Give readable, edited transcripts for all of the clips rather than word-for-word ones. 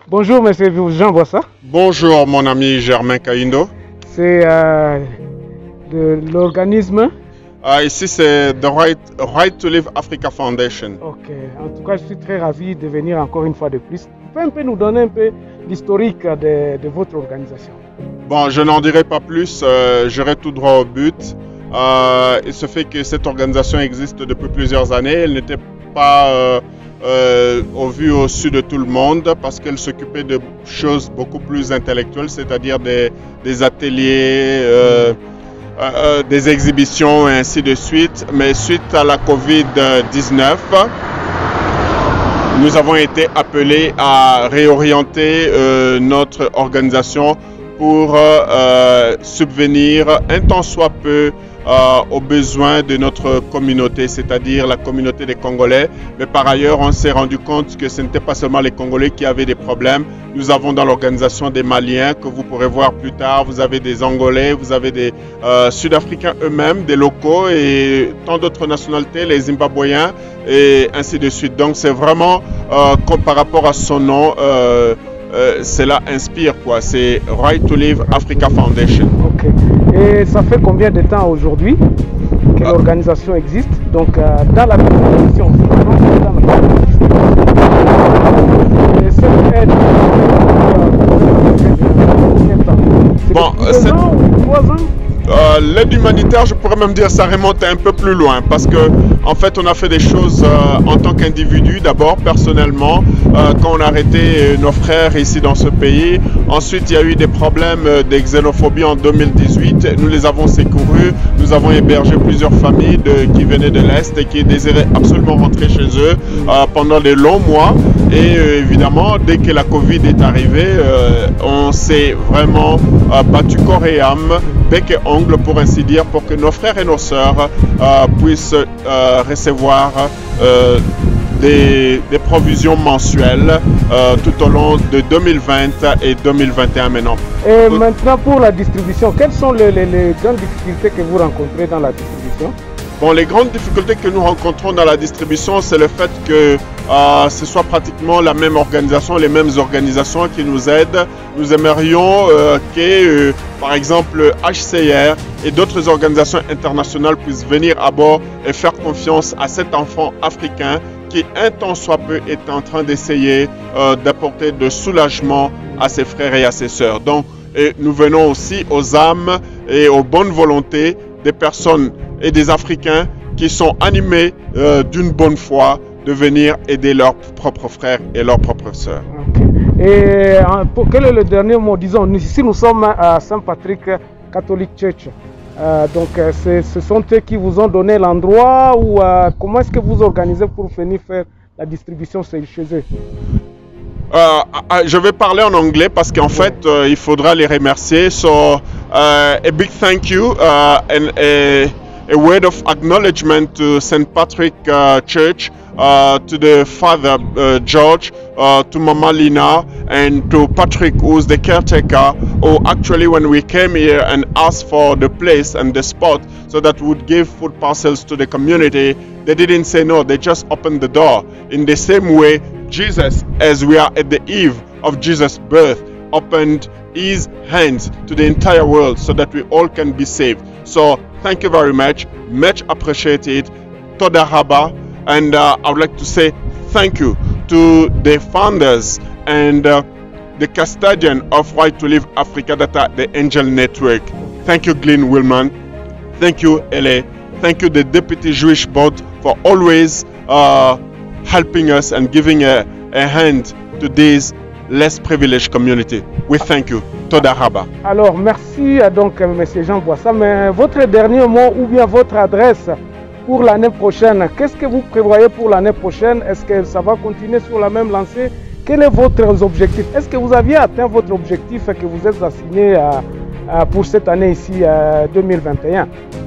Bonjour, monsieur Jean Boissa. Bonjour, mon ami Germain Kaindo. C'est de l'organisme. Ici, c'est The Right to Live Africa Foundation. Ok, en tout cas, je suis très ravi de venir encore une fois de plus. Vous pouvez un peu nous donner un peu l'historique de votre organisation? Bon, je n'en dirai pas plus, j'irai tout droit au but. Il se fait que cette organisation existe depuis plusieurs années. Elle n'était pas au vu au su de tout le monde parce qu'elle s'occupait de choses beaucoup plus intellectuelles, c'est-à-dire des ateliers, des exhibitions et ainsi de suite. Mais suite à la Covid-19, nous avons été appelés à réorienter notre organisation pour subvenir un tant soit peu aux besoins de notre communauté, c'est-à-dire la communauté des Congolais. Mais par ailleurs, on s'est rendu compte que ce n'était pas seulement les Congolais qui avaient des problèmes. Nous avons dans l'organisation des Maliens que vous pourrez voir plus tard. Vous avez des Angolais, vous avez des Sud-Africains eux-mêmes, des locaux et tant d'autres nationalités, les Zimbabwéens et ainsi de suite. Donc c'est vraiment, par rapport à son nom, cela inspire quoi. C'est Right to Live Africa Foundation. Ok. Et ça fait combien de temps aujourd'hui que l'organisation existe? Donc dans la distribution, bon, l'aide humanitaire, je pourrais même dire, ça remonte un peu plus loin parce que en fait, on a fait des choses en tant qu'individu. D'abord, personnellement, quand on a arrêté nos frères ici dans ce pays. Ensuite, il y a eu des problèmes de xénophobie en 2018. Nous les avons secourus. Nous avons hébergé plusieurs familles qui venaient de l'Est et qui désiraient absolument rentrer chez eux pendant de longs mois. Et évidemment, dès que la Covid est arrivée, on s'est vraiment battu corps et âme, bec et ongle pour ainsi dire, pour que nos frères et nos sœurs puissent recevoir des provisions mensuelles tout au long de 2020 et 2021 maintenant. Et maintenant pour la distribution, quelles sont les grandes difficultés que vous rencontrez dans la distribution? Bon, les grandes difficultés que nous rencontrons dans la distribution, c'est le fait que ce soit pratiquement la même organisation, les mêmes organisations qui nous aident. Nous aimerions que, par exemple, HCR et d'autres organisations internationales puissent venir à bord et faire confiance à cet enfant africain qui, un tant soit peu, est en train d'essayer d'apporter de soulagement à ses frères et à ses sœurs. Donc, nous venons aussi aux âmes et aux bonnes volontés des personnes et des Africains qui sont animés d'une bonne foi de venir aider leurs propres frères et leurs propres sœurs. Okay. Et quel est le dernier mot? Disons, ici nous sommes à Saint-Patrick Catholic Church. Donc ce sont eux qui vous ont donné l'endroit ou comment est-ce que vous organisez pour venir faire la distribution chez eux? Je vais parler en anglais parce qu'en fait il faudra les remercier. So a big thank you and a word of acknowledgement to St. Patrick Church, to the Father George, to Mama Lina, and to Patrick, who's the caretaker, who actually when we came here and asked for the place and the spot so that we would give food parcels to the community, they didn't say no, they just opened the door. In the same way, Jesus, as we are at the eve of Jesus' birth, opened his hands to the entire world so that we all can be saved. So thank you very much appreciated. Toda Haba, and I would like to say thank you to the founders and the custodian of Right to Live Africa, that are the Angel Network. Thank you, Glenn Willman. Thank you, Ele. Thank you, the Deputy Jewish Board, for always helping us and giving a hand to this less privileged community. We thank you. Toda Haba. Alors, merci donc M. Jean Boissa. Mais votre dernier mot ou bien votre adresse pour l'année prochaine, qu'est-ce que vous prévoyez pour l'année prochaine? Est-ce que ça va continuer sur la même lancée? Quel est votre objectif? Est-ce que vous aviez atteint votre objectif que vous êtes assigné pour cette année ici, 2021?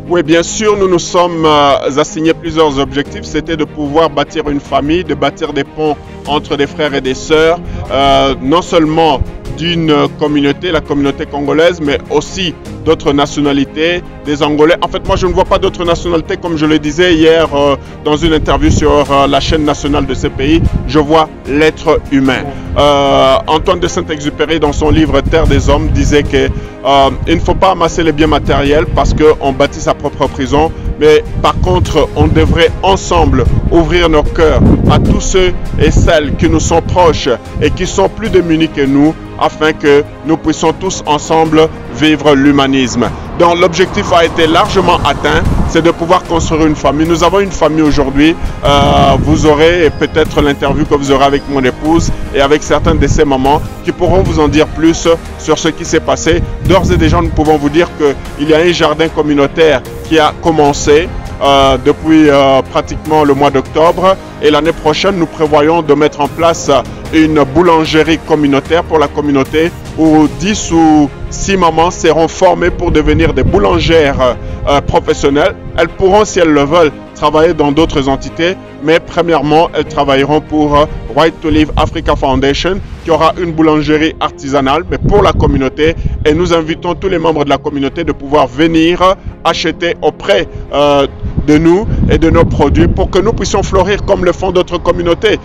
Oui, bien sûr, nous nous sommes assignés plusieurs objectifs. C'était de pouvoir bâtir une famille, de bâtir des ponts entre des frères et des sœurs, non seulement d'une communauté, la communauté congolaise, mais aussi d'autres nationalités, des Angolais. En fait, moi, je ne vois pas d'autres nationalités, comme je le disais hier dans une interview sur la chaîne nationale de ce pays. Je vois l'être humain. Antoine de Saint-Exupéry, dans son livre Terre des Hommes, disait qu'il ne faut pas amasser les biens matériels parce qu'on bâtit sa propre prison, mais par contre, on devrait ensemble ouvrir nos cœurs à tous ceux et celles qui nous sont proches et qui sont plus démunis que nous, afin que nous puissions tous ensemble vivre l'humanisme. Donc l'objectif a été largement atteint, c'est de pouvoir construire une famille. Nous avons une famille aujourd'hui. Vous aurez peut-être l'interview que vous aurez avec mon épouse et avec certains de ses mamans qui pourront vous en dire plus sur ce qui s'est passé. D'ores et déjà, nous pouvons vous dire qu'il y a un jardin communautaire qui a commencé depuis pratiquement le mois d'octobre, et l'année prochaine nous prévoyons de mettre en place une boulangerie communautaire pour la communauté où 10 ou 6 mamans seront formées pour devenir des boulangères professionnelles. Elles pourront, si elles le veulent, travailler dans d'autres entités, mais premièrement, elles travailleront pour Right to Live Africa Foundation, qui aura une boulangerie artisanale, mais pour la communauté. Et nous invitons tous les membres de la communauté de pouvoir venir acheter auprès de nous et de nos produits pour que nous puissions fleurir comme le font d'autres communautés.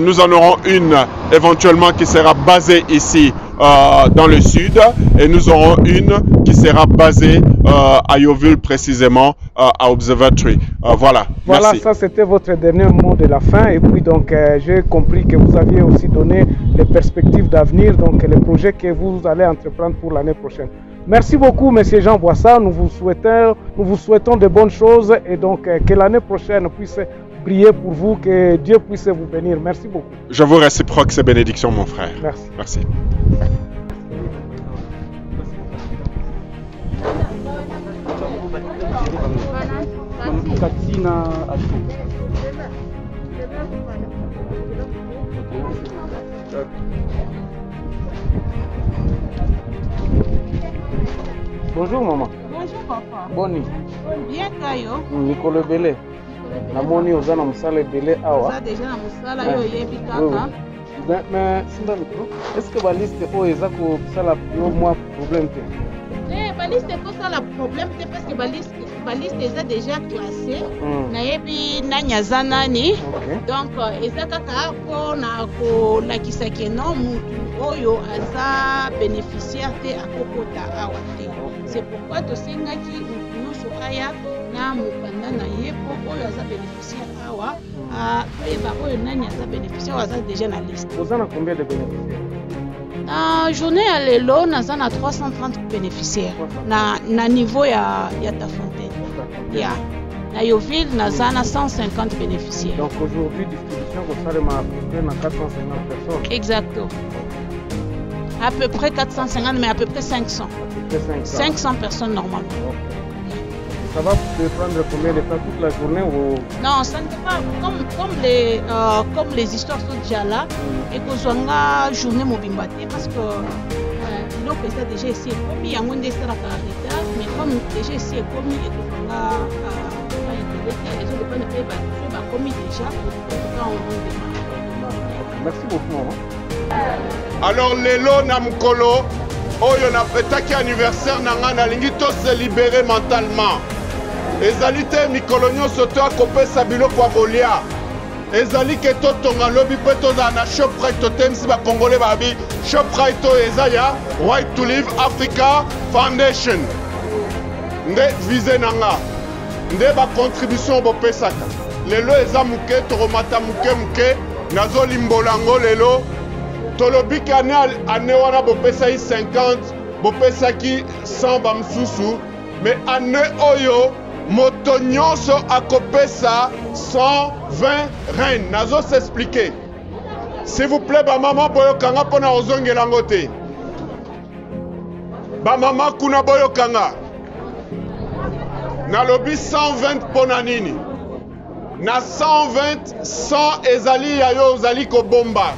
Nous en aurons une éventuellement qui sera basée ici dans le sud, et nous aurons une qui sera basée à Yeovil, précisément à Observatory. Voilà. Voilà, merci. Ça c'était votre dernier mot de la fin, et puis donc j'ai compris que vous aviez aussi donné les perspectives d'avenir, donc les projets que vous allez entreprendre pour l'année prochaine. Merci beaucoup, Monsieur Jean Boissa. Nous vous souhaitons de bonnes choses, et donc que l'année prochaine puisse briller pour vous, que Dieu puisse vous bénir. Merci beaucoup. Je vous réciproque ces bénédictions, mon frère. Merci. Merci. Bonjour maman. Bonjour papa. Boni. Bien Kayo. Nikolo Bele. Namoni oza na musala ebele awa. Oza déjà na musala yo yebi kaka. Mais simba micro. Est-ce que baliste oyo eza kosala yo mwa problème te? Baliste ekosala problème te parce que baliste eza déjà classé. Nayebi nani aza nani. Donc eza kaka mpona kolakisa ke no mutu oyo aza bénéficiaire te akokota awa te. C'est pourquoi tosengaki mutu nyonso aya na mokanda na ye po oyo aza bénéficiaire awa toyeba oyo nani aza bénéficiaire oyo aza déjà na liste. Oza na combien de bénéficiaires? Na journée ya lelo naza na 330 bénéficiaires na niveau ya Tafontaine. Ya na Yeovil naza na 150 bénéficiaires. Donc aujourd'hui distribution kosalema à peu près na 450 personnes. Exactement. À peu près 450, mais à peu près 500. 500 personnes normalement. Ça va te prendre combien de temps, toute la journée ou... Non, ça ne peut pas. Comme les histoires sont déjà là, et que ce soit une journée mobile, parce que donc ça déjà ici est commis, il y a un des retard, mais comme déjà ici est commis, et que ce soit les autres ne peuvent pas commis déjà, merci beaucoup, maman. Alors lelo na mukolo oyo na fetaki anniversaire nanga nalingi to se libérer mentalement. Ezali te mikolo nyonso to akopesa biloko ya kolia. Ezali ke totonga lobi mpe tozala na Shoprite totemisi bakongole babi Shoprite oyo eza ya Right to Live Africa Foundation. Nde vize nanga nde bacontribution bopesaka lelo eza muke toromata muke nazo limbolango lelo tolobiki ane wana bopesaki 50 bopesaki 100 bamsusu mais ane oyo moto nyonso akopesa 120 reines nazo s'expliquer s'il vous plaît bamama boyokanga mpona ozongelango te bamama kuna boyokanga nalobi 120 mpona nini na 120 100 ezali ya yo ozali kobomba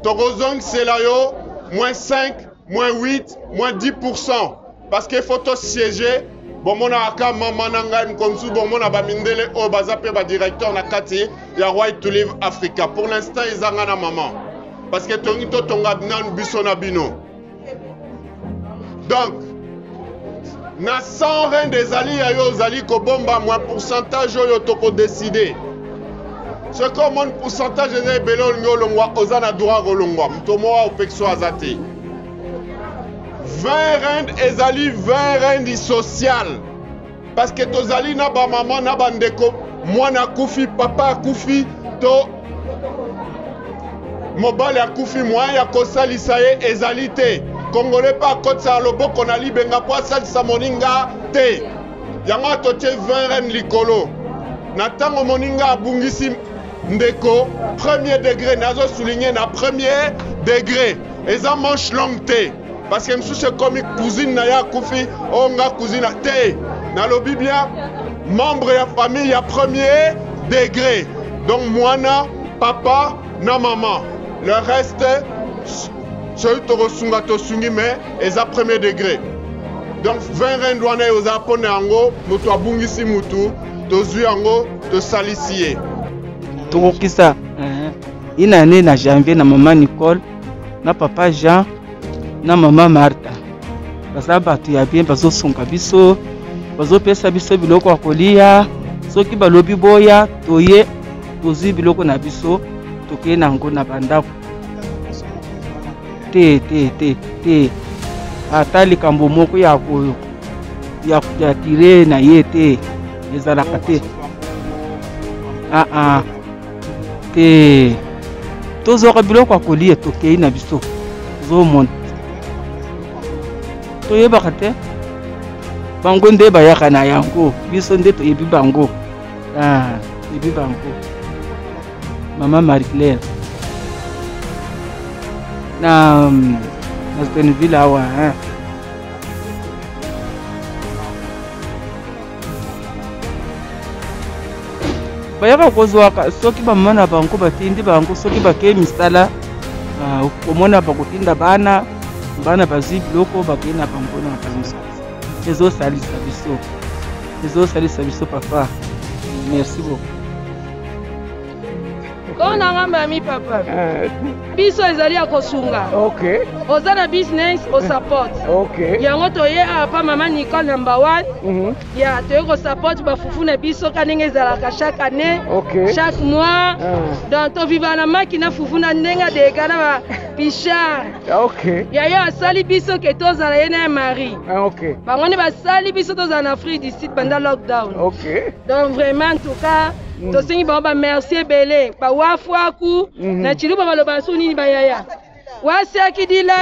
tokozongisela yo -5 -8 -10% parce qu'il faut siéger bomona aka mama na ngai mkomsu bomona bamindele oyo baza mpe badirecteur na kati ya Right to Live Africa pour l'instant ezanga na mama parce que tongi totonga nanu biso na bino donc na 100 reines ezali ya yo ozali kobomba moins pourcentage oyo tokodeside soki omoni pourcentage eza ebele olingi olongwa oza na droit kolongwa moto moko opekisa aza te 20 reines ezali 20 reines sociales parce que tozali na bamama na bandeko mwana akufi papa akufi to mobali akufi moyen ya kosalisa ye ezali te congolais mpe akotisa loboko na libenga mpo asalisa moninga te yango totie 20 reines likolo na ntango moninga abungisi ndeko premier degré nazo souligner na premier degré eza manche longue te parce que msusu ekomi cousine na ye akufi oyo nga cousine te nalobi bien membre ya famille ya premier degré donc mwana papa na mama le reste soki tokosunga tosungi mais eza premier degré donc 20 reines wana oza mpona yango moto abungisi mutu tozwi yango tosalisi ye tokokisa inane na janvier na mama Nicole na papa Jean na mama Martha baza bato ya bien bazosunga biso bazopesa biso biloko ya kolia soki balobi boya toye tozwi biloko na biso tokeye nango na bandako te ata likambo moko ya tire na ye te ezalaka te te tozoka biloko ya kolia tokei na biso tozomona toyebaka te bango nde bayaka na yango biso nde toyebi bango toyebi bango mama Marie Claire na Stenville awa bayaka kozwaka soki bamama na bango batindi bango soki bakei misala komona bakotinda bana bazwi biloko bakei na bango na bango ezosalisa biso papa merci beaucoup kona ngamba mi papa biso ezali ya kosunga Okay. oza na business o support Okay. yango toye apa mama Nicole number 1 ya toye ko support bafufu na biso kanenge ezalaka chaque année chaque mois donc to viva na makina fufu na ndenga de kana ba pichard ya yo asali biso ke tozala ye na Marie bango ne basali biso tozala na Afrique du Sud pendant lockdown donc vraiment en tout cas tosengi bango merci ebele bawafwaku na chiluba baloba so nini bayaya wasi akidila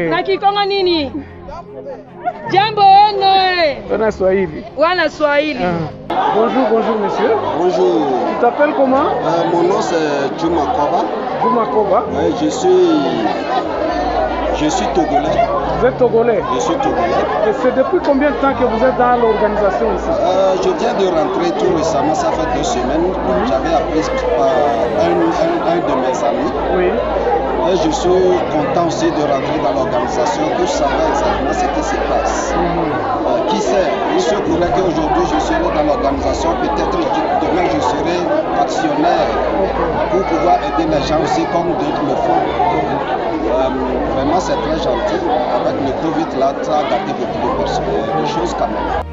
na kikongo nini jambo ono wana Swahili Bonjour monsieur. Bonjour. Tu t'appelles comment? Mon nom c'est Juma Koba. Juma Koba. Ouais, je suis togolais. Vous êtes togolais? Je suis togolais. Et c'est depuis combien de temps que vous êtes dans l'organisation ici? Je viens de rentrer tout récemment, ça fait 2 semaines. J'avais appris par un de mes amis. Oui. Et je suis content aussi de rentrer dans l'organisation pour savoir exactement ce qui se passe. Qui sait, il se pourrait qu'aujourd'hui je serai dans l'organisation, peut-être demain je serai actionnaire pour pouvoir aider les gens aussi comme d'autres le font. Vraiment c'est très gentil. Avec le Covid là, ça a gâté beaucoup de choses quand même.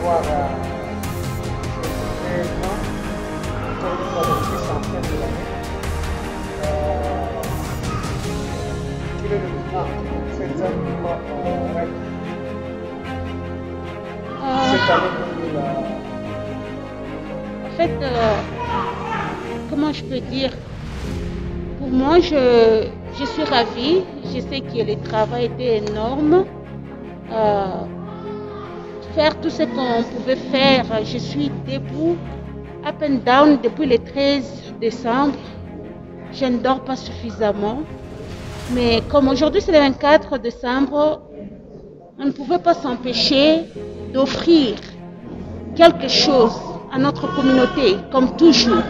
voir quel est le bilan cette année En fait, comment je peux dire, pour moi, je suis ravie. Je sais que le travail était énorme. Faire tout ce qu'on pouvait faire, je suis debout, up and down depuis le 13 décembre. Je ne dors pas suffisamment. Mais comme aujourd'hui c'est le 24 décembre, on ne pouvait pas s'empêcher d'offrir quelque chose à notre communauté, comme toujours.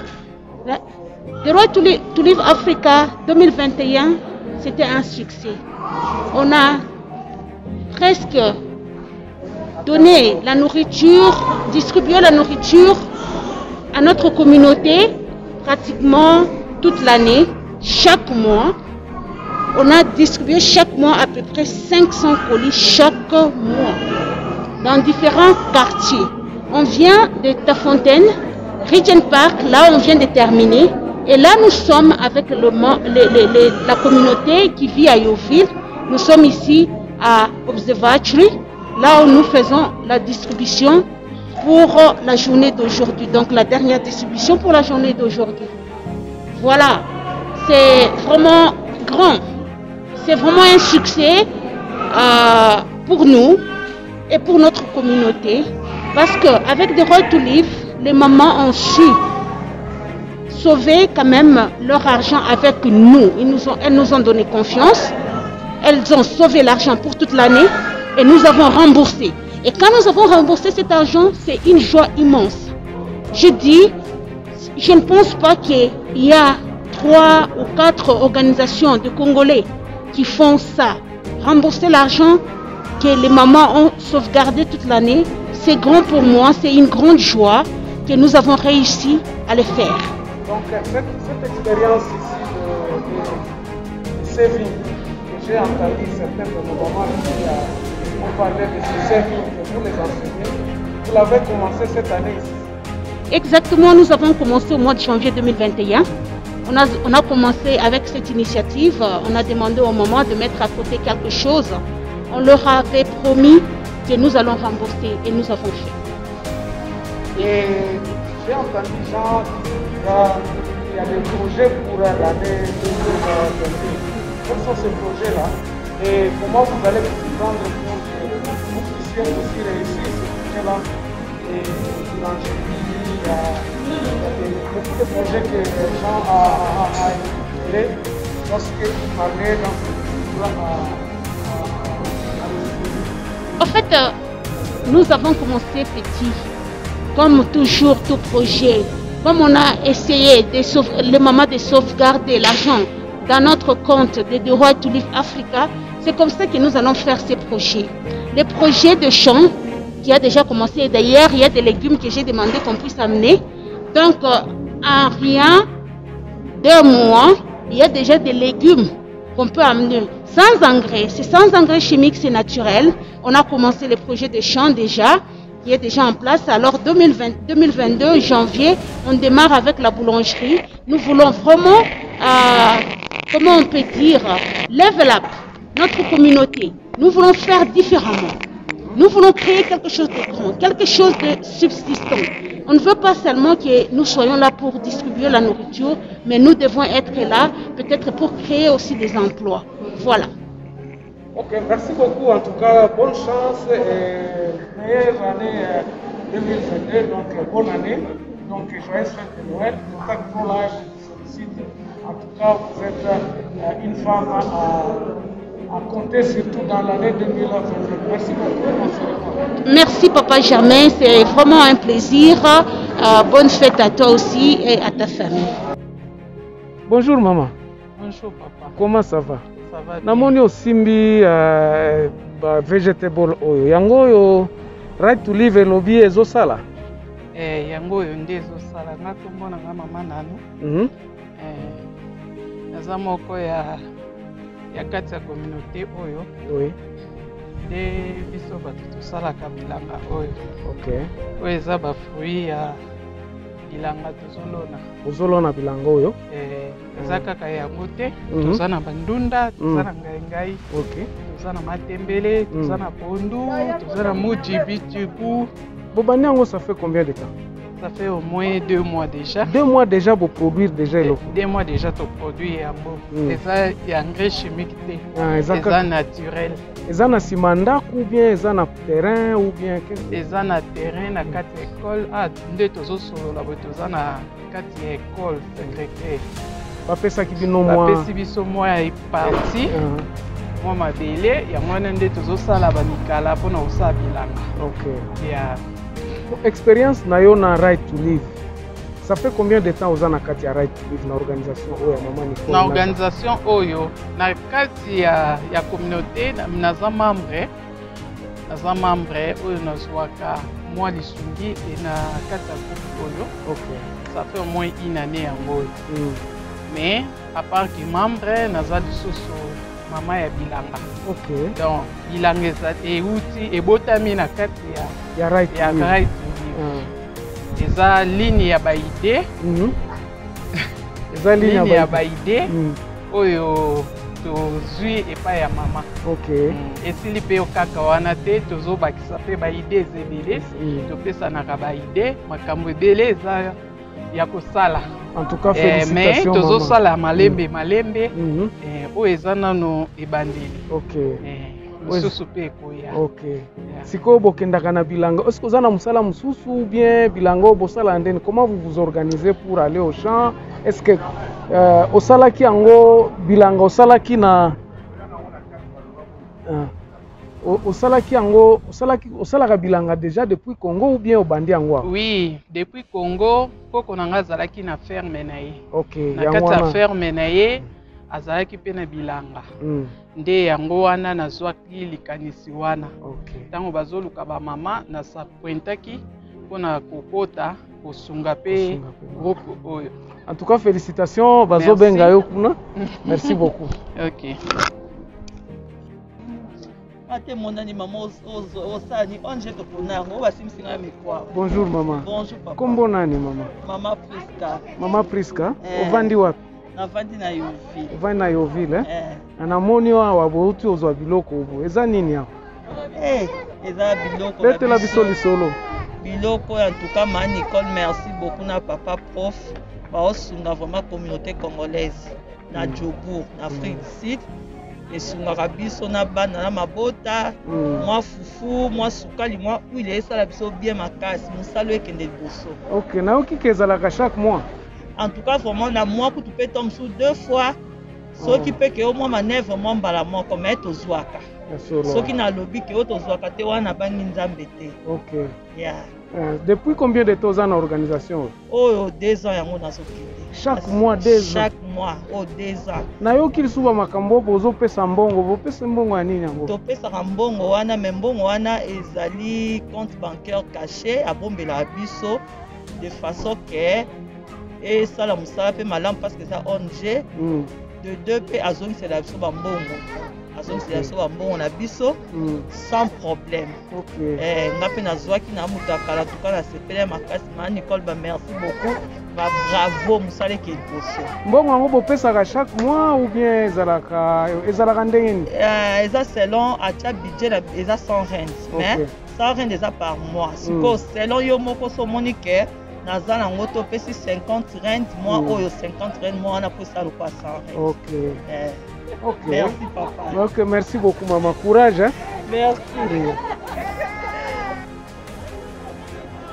The Road to Live Africa 2021, c'était un succès. On a presque donné la nourriture, distribué la nourriture à notre communauté pratiquement toute l'année, chaque mois. On a distribué chaque mois à peu près 500 colis chaque mois dans différents quartiers. On vient de Tafontaine, Regent Park, là on vient de terminer. Et là nous sommes avec la communauté qui vit à Yeoville. Nous sommes ici à Observatory, là où nous faisons la distribution pour la journée d'aujourd'hui. Donc la dernière distribution pour la journée d'aujourd'hui. Voilà, c'est vraiment grand. C'est vraiment un succès pour nous et pour notre communauté. Parce qu'avec The Road to Live, les mamans ont su sauver quand même leur argent avec nous. Elles nous ont donné confiance. Elles ont sauvé l'argent pour toute l'année et nous avons remboursé. Et quand nous avons remboursé cet argent, c'est une joie immense. Je dis, je ne pense pas qu'il y a 3 ou 4 organisations de Congolais qui font ça. Rembourser l'argent que les mamans ont sauvegardé toute l'année, c'est grand pour moi, c'est une grande joie que nous avons réussi à le faire. Donc cette expérience ici de saving, que j'ai entendu certains de nos mamans qui ont parlé de ce saving que vous les enseignez, vous l'avez commencé cette année ici? Exactement, nous avons commencé au mois de janvier 2021. On a commencé avec cette initiative, on a demandé aux mamans de mettre à côté quelque chose. On leur avait promis que nous allons rembourser et nous avons fait. Et j'ai entendu Jean, il y a des projets pour l'année 2022. Quels sont ces projets-là et comment vous allez vous prendre pour que vous puissiez aussi réussir ces projets-là? Et l'ingénierie, il y a beaucoup de projets que Jean a intégrés lorsqu'il parlait dans ce programme. En fait, nous avons commencé petit, comme toujours tout projet. Comme on a essayé, les mamans de sauvegarder l'argent dans notre compte de The Road to Live Africa, c'est comme ça que nous allons faire ces projets. Les projets de champs qui a déjà commencé. D'ailleurs, il y a des légumes que j'ai demandé qu'on puisse amener. Donc, en rien d'un mois, il y a déjà des légumes qu'on peut amener sans engrais. C'est sans engrais chimiques, c'est naturel. On a commencé le projet de champs déjà, qui est déjà en place. Alors 2022, janvier, on démarre avec la boulangerie. Nous voulons vraiment, comment on peut dire, level up notre communauté. Nous voulons faire différemment. Nous voulons créer quelque chose de grand, quelque chose de subsistant. On ne veut pas seulement que nous soyons là pour distribuer la nourriture, mais nous devons être là peut-être pour créer aussi des emplois. Voilà. Ok, merci beaucoup. En tout cas, bonne chance et meilleure année 2022. Donc, bonne année. Donc, joyeuses fêtes de Noël. Contact Pro Live sur le site. En tout cas, vous êtes une femme à compter surtout dans l'année 2022. Merci beaucoup. Merci Papa Germain, c'est vraiment un plaisir. Bonne fête à toi aussi et à ta famille. Bonjour maman. Bonjour papa. Comment ça va? Ça va bien. Namoni osimbi vegetable oyo. Yango oyo Right to Live elobi ezosala. Yango oyo nde ezosala. Nga kombo na nga mama nanu. Naza moko ya kati ya communauté oyo. Oui. nde biso bato tosalaka bilanga oyo. Ok. Oyo eza bafruit ya bilanga tozolona. Ozolona bilanga oyo? Eza kaka yango te. Toza na bandunda, toza na ngai. Ok. Toza na matembele, toza na pondu, toza na mujibi, tuku. Bobani yango ça fait combien de temps? Ça fait au moins 2 mois déjà. 2 mois déjà pour produire déjà le. 2 mois déjà to produit yango. Eza ya engrais chimique te. Eza naturel. Eza na simanda ou bien eza na terrain ou bien eza na terrain na kati école nde tozosolola boye toza na kati ya école Sacré-Cœur. Bapesaki bino mwa bapesi biso mwa ya parti mwa mabele yango wana nde tozosala bamikala mpona kosala bilanga. Ok. Yeah. Expérience na yo na Right to Live. Ça fait combien de temps oza na kati ya Right to Live na organisation oyo mama Nicole? Na organisation oyo na kati ya communauté naza membre. Naza membre oyo nazwaka mwa lisungi na kati ya groupe oyo. Ok. Ça fait au moins une année yango. Mais à part que membre naza lisusu mama ya bilanga. Ok. Donc bilanga euti ebotami na kati ya Right to Live. Eza ligne ya baide. Eza ligne ya baide. Oyo tozwi epai ya mama. Ok. Esili pe okaka wana te tozobakisa pe baide ezebele. Topesanaka baide makambo ebele eza ya kosala. En tout cas, félicitations. Mais tozosala malembe malembe. Oyo eza nano ebandeli. Ok. Mususu pe ekoya. Ok. Sikoyo bokendaka na bilanga. Est-ce que vous avez musala mususu ou bien bilanga bosala ndeni? Comment vous vous organisez pour aller au champ? Est-ce que osalaki yango bilanga osalaki na osalaki yango osalaka bilanga déjà depuis Congo ou bien obandi yango? Oui, depuis Congo, koko nanga azalaki na ferme na ye. Ok. Na kati ya ferme na ye azalaki pe na bilanga. Nde yango wana nazwaki likanisi wana. Ntango bazoluka bamama nasapointaki mpona kokota kosunga pe groupe oyo. En tout cas, félicitations bazobenga yo kuna. Merci beaucoup. Ok. Bonjour maman. Bonjour papa. Kombo nani mama? Mama Priska. Mama Priska. Ovandi wapi? Navandi na Yoville. Ovandi na Yoville Anamoni awa bouti ozwa biloko obo. Eza nini awa? Eza biloko. Betela biso lisolo. Biloko en tout cas ma Nicole, merci beaucoup na papa prof. Baosunga vraiment communauté congolaise na Djobourg, na Afrique du Sud. Esungaka biso na bana na mabota, mwa fufu, mwa sukali, mwa huile esala biso bien makasi, musalo ekende liboso. Ok, na oki kezalaka chaque mois. En tout cas vraiment na mois kutu pe tombe sous 2 fois. Soki pe ke au moins manèvre mo mbala moko mais tozwaka. Soki na lobby ke tozwaka te wana bangi nzambe te. Ok. Yeah. Depuis combien de temps dans l'organisation? Oh, 2 ans yango nazokende. Chaque mois 2 ans. Chaque mois, 2 ans. Na yo kilisuba makambo bozo pesa mbongo, bo pesa mbongo ya nini yango? To pesa mbongo wana, mais mbongo wana ezali compte bancaire caché abombela biso de façon que et ça la musala pe malam parce que ça ONG de 2 pe azongisela biso bambongo. Azongisela biso bambongo na biso sans problème. Ok. Ngape nazwaki na mutakala tukana sepele makasi ma Nicole, ba merci beaucoup. Ba bravo musale ke liboso. Mbongo yango bopesaka chaque mois ou bien ezalaka ndenge nini? Eza selon atia budget na eza 100 rand. Mais 100 rand eza par mois. Siko selon yo moko so moni ke naza nango topesi 50 rand mois oyo 50 rand mois wana posa lopa 100 rand. Ok. Ok. Merci papa. Ok, merci beaucoup maman. Courage. Hein? Merci.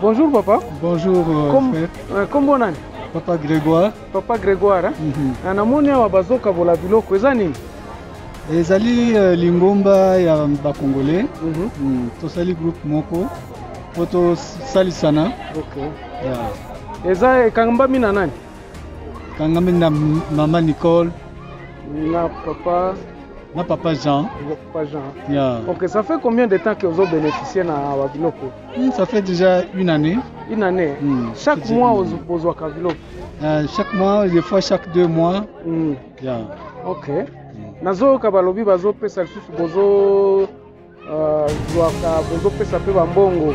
Bonjour papa. Bonjour frère. Kombo nani? Papa Grégoire. Papa Grégoire. Anamoni awa bazoka bola biloko eza nini? Ezali lingomba ya bakongolais. Tosali groupe moko. Poto salisana. Ok. Yeah. Eza kangambami na nani? Kangambami na mama Nicole. Na papa Jean. Papa Jean. Yeah. Ok, ça fait combien de temps que vous avez bénéficié na Wabiloko? Ça fait déjà une année. Une année. Chaque mois vous avez Wabiloko? Chaque mois, des fois chaque 2 mois. Yeah. Ok. Nazo kabalobi bazo pesa lisusu bozo zwaka bozopesa mpe bambongo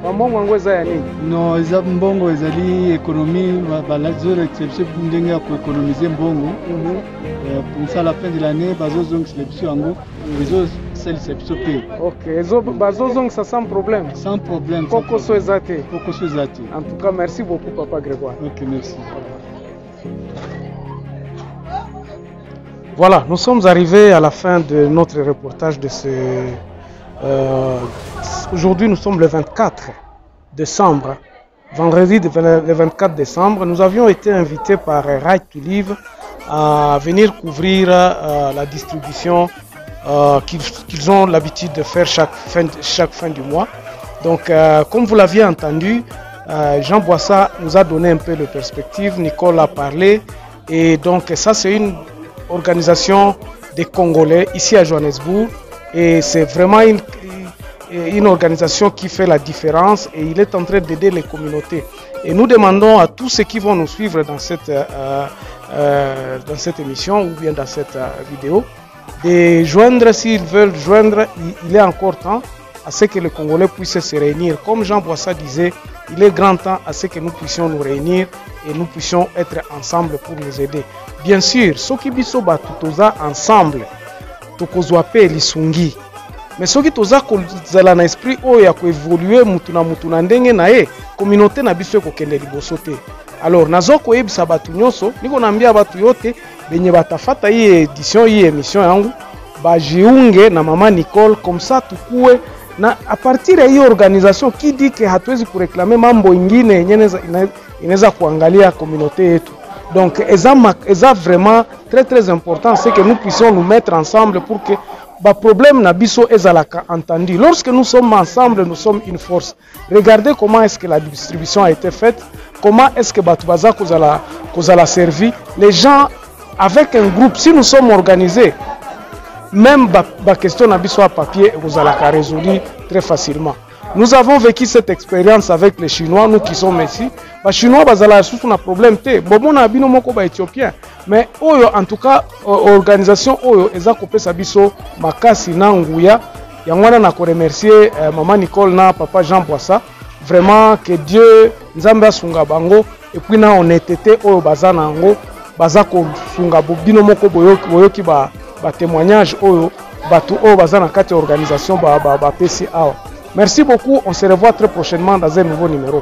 bambongo yango eza ya nini? Non, eza mbongo ezali économie bazolekisa biso ndenge ya koéconomize mbongo pour ça à la fin de l'année bazozongisela biso yango ezosalisa biso mpe. Ok, bazozongisa sans problème? Sans problème. Kokoso eza te? Kokoso eza te. En tout cas, merci beaucoup Papa Grégoire. Ok, merci. Voilà, nous sommes arrivés à la fin de notre reportage de ce... Aujourd'hui, nous sommes le 24 décembre. Vendredi le 24 décembre, nous avions été invités par Right to Live à venir couvrir la distribution qu'ils ont l'habitude de faire chaque fin du mois. Donc, comme vous l'aviez entendu, Jean Boissa nous a donné un peu de perspective, Nicole a parlé, et donc ça c'est une organisation des Congolais ici à Johannesburg, et c'est vraiment une organisation qui fait la différence, et il est en train d'aider les communautés. Et nous demandons à tous ceux qui vont nous suivre dans cette émission ou bien dans cette vidéo de joindre, s'ils veulent joindre, il est encore temps à ce que les Congolais puissent se réunir. Comme Jean Boissa disait, il est grand temps à ce que nous puissions nous réunir et nous puissions être ensemble pour nous aider. Bien sûr, ceux qui biso batu toza ensemble, tokozwa pe lisungi. Mais ceux qui toza kozala na esprit oyo ya koévoluer mutu na ndenge na ye, communauté na biso kokende liboso te. Alors nazo koyebisa batu nyonso, niko naambia batu yote benye batafata hii émission yangu bajiunge na Mama Nicole, comme ça tukue na a partir ya hiyo organisation qui dit que hatuwezi kureklame mambo ingine yenye inaweza kuangalia communauté yetu. Donc eza vraiment très important, c'est que nous puissions nous mettre ensemble pour que ba problème na biso ezalaka entendu. Lorsque nous sommes ensemble, nous sommes une force. Regardez comment est-ce que la distribution a été faite, comment est-ce que batu baza kozala servi. Les gens avec un groupe, si nous sommes organisés, même la question na biso à papier vous allez la résoudre très facilement. Nous avons vécu cette expérience avec les Chinois, nous qui sommes ici. Les Chinois bazala sous un problème te. Bon na bino moko ba Éthiopien. Mais oyo en tout cas organisation oyo eza kopesa biso makasi na nguya. Yangwana na ko remercier Maman Nicole na Papa Jean Boissa. Vraiment que Dieu nzambe asunga bango et puis na honnêteté oyo bazana ngo baza ko sunga bino moko boyoki ba témoignage oyo batu oyo baza na kati organisation ba pesi awa. Merci beaucoup, on se revoit très prochainement dans un nouveau numéro.